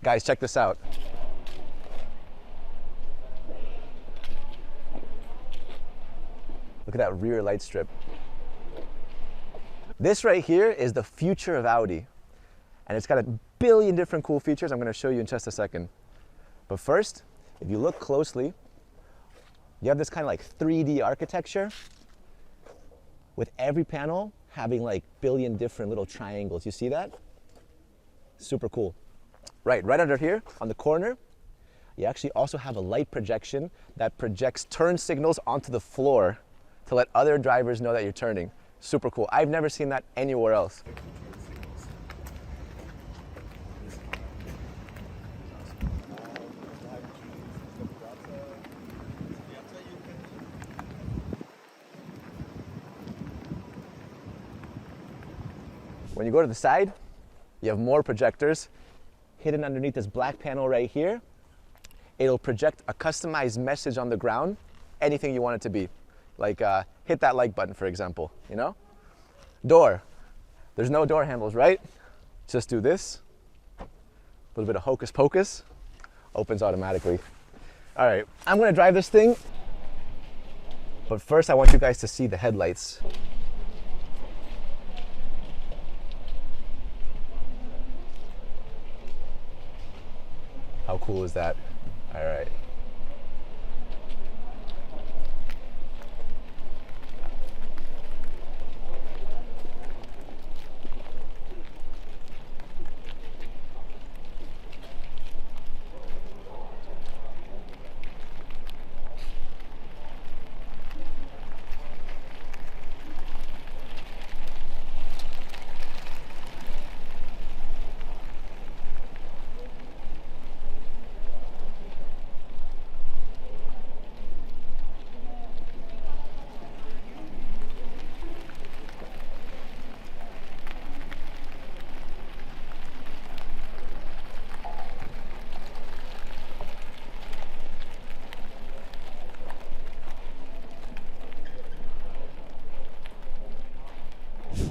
Guys, check this out. Look at that rear light strip. This right here is the future of Audi. And it's got a billion different cool features I'm going to show you in just a second. But first, if you look closely, you have this kind of like 3D architecture with every panel having like billion different little triangles. You see that? Super cool. Right under here on the corner, you actually also have a light projection that projects turn signals onto the floor to let other drivers know that you're turning. Super cool. I've never seen that anywhere else. When you go to the side, you have more projectors hidden underneath this black panel right here. It'll project a customized message on the ground, anything you want it to be. Like hit that like button, for example, you know? Door. There's no door handles, right? Just do this. A little bit of hocus pocus. Opens automatically. All right, I'm gonna drive this thing. But first I want you guys to see the headlights. How cool is that? All right.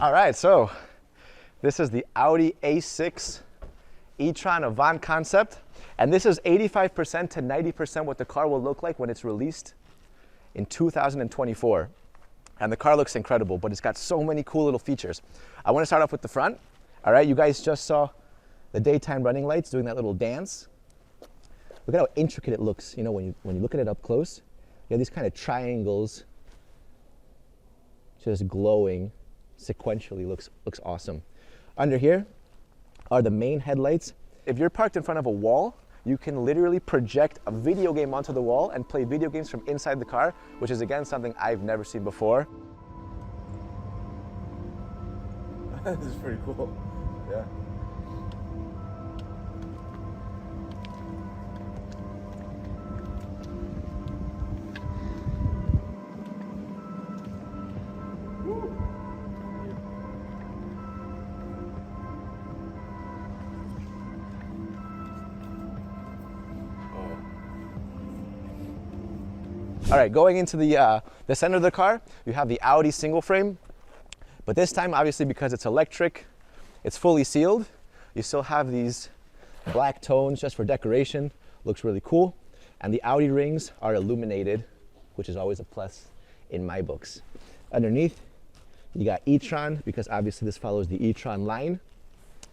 All right, so this is the Audi A6 e-tron Avant concept, and this is 85% to 90% what the car will look like when it's released in 2024. And the car looks incredible, but it's got so many cool little features. I want to start off with the front. All right, you guys just saw the daytime running lights doing that little dance. Look at how intricate it looks. You know, when you look at it up close, you have these kind of triangles just glowing sequentially. Looks awesome. Under here are the main headlights. If you're parked in front of a wall, you can literally project a video game onto the wall and play video games from inside the car, which is again something I've never seen before. This is pretty cool. Yeah. All right, going into the center of the car, you have the Audi single frame, but this time, obviously, because it's electric, it's fully sealed. You still have these black tones just for decoration. Looks really cool. And the Audi rings are illuminated, which is always a plus in my books. Underneath, you got e-tron, because obviously this follows the e-tron line.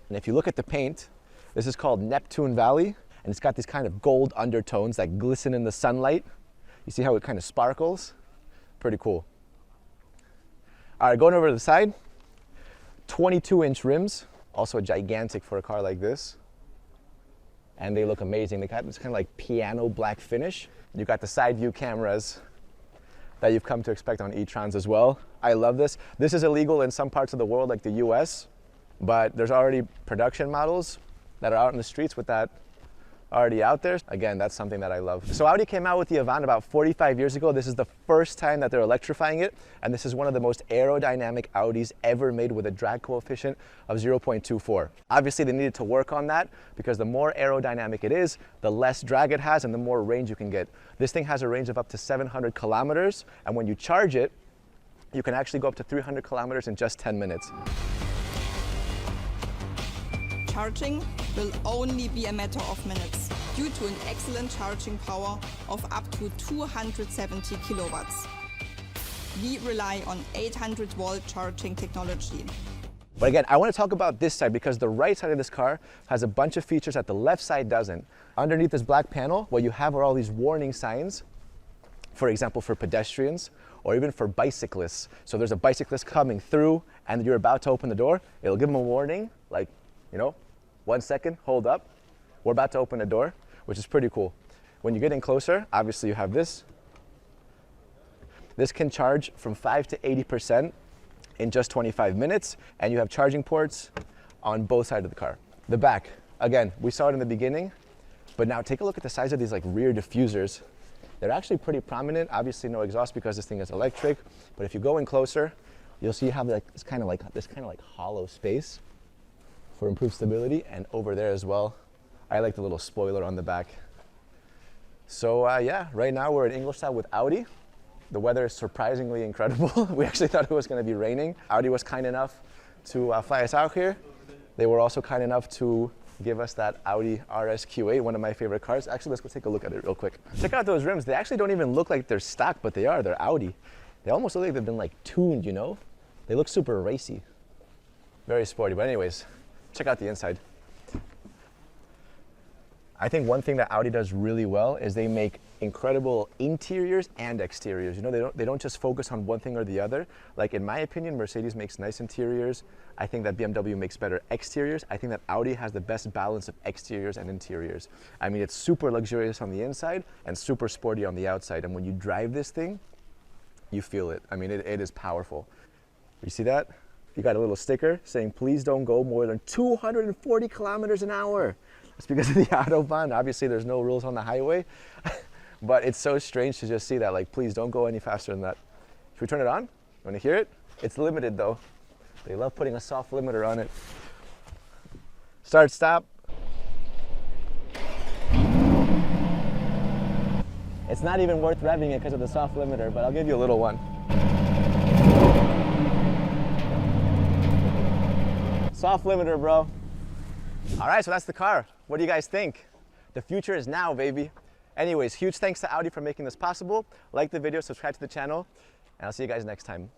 And if you look at the paint, this is called Neptune Valley, and it's got these kind of gold undertones that glisten in the sunlight. You see how it kind of sparkles? Pretty cool. All right, going over to the side, 22-inch rims, also gigantic for a car like this. And they look amazing. They got this kind of like piano black finish. You got the side view cameras that you've come to expect on e-trons as well. I love this. This is illegal in some parts of the world like the US, but there's already production models that are out in the streets with that already out there. Again, that's something that I love. So Audi came out with the Avant about 45 years ago. This is the first time that they're electrifying it, and this is one of the most aerodynamic Audis ever made with a drag coefficient of 0.24. Obviously, they needed to work on that because the more aerodynamic it is, the less drag it has and the more range you can get. This thing has a range of up to 700 kilometers, and when you charge it, you can actually go up to 300 kilometers in just 10 minutes. Charging will only be a matter of minutes due to an excellent charging power of up to 270 kilowatts. We rely on 800-volt charging technology. But again, I want to talk about this side because the right side of this car has a bunch of features that the left side doesn't. Underneath this black panel, what you have are all these warning signs, for example, for pedestrians or even for bicyclists. So there's a bicyclist coming through and you're about to open the door, it'll give them a warning, like, 1 second, hold up. We're about to open the door, which is pretty cool. When you get in closer, obviously you have this. This can charge from 5 to 80% in just 25 minutes, and you have charging ports on both sides of the car. The back, again, we saw it in the beginning, but now take a look at the size of these rear diffusers. They're actually pretty prominent. Obviously no exhaust because this thing is electric, but if you go in closer, you'll see you have this kind of hollow space for improved stability, and over there as well. I like the little spoiler on the back. So yeah, right now we're at Ingolstadt with Audi. The weather is surprisingly incredible. We actually thought it was going to be raining. Audi was kind enough to fly us out here. They were also kind enough to give us that Audi RS-Q8, one of my favorite cars. Actually, let's go take a look at it real quick. Check out those rims. They actually don't even look like they're stock, but they are. They're Audi. They almost look like they've been tuned, They look super racy. Very sporty. But anyways, check out the inside. I think one thing that Audi does really well is they make incredible interiors and exteriors. They don't just focus on one thing or the other. Like in my opinion, Mercedes makes nice interiors. I think that BMW makes better exteriors. I think that Audi has the best balance of exteriors and interiors. I mean, it's super luxurious on the inside and super sporty on the outside. And when you drive this thing, you feel it. I mean, it is powerful. You see that? You got a little sticker saying, please don't go more than 240 kilometers an hour. It's because of the Autobahn. Obviously, there's no rules on the highway, but it's so strange to just see that, please don't go any faster than that. Should we turn it on? You want to hear it? It's limited though. They love putting a soft limiter on it. Start, stop. It's not even worth revving it because of the soft limiter, but I'll give you a little one. Soft limiter, bro. All right, so that's the car. What do you guys think? The future is now, baby. Anyways, huge thanks to Audi for making this possible. Like the video, subscribe to the channel, and I'll see you guys next time.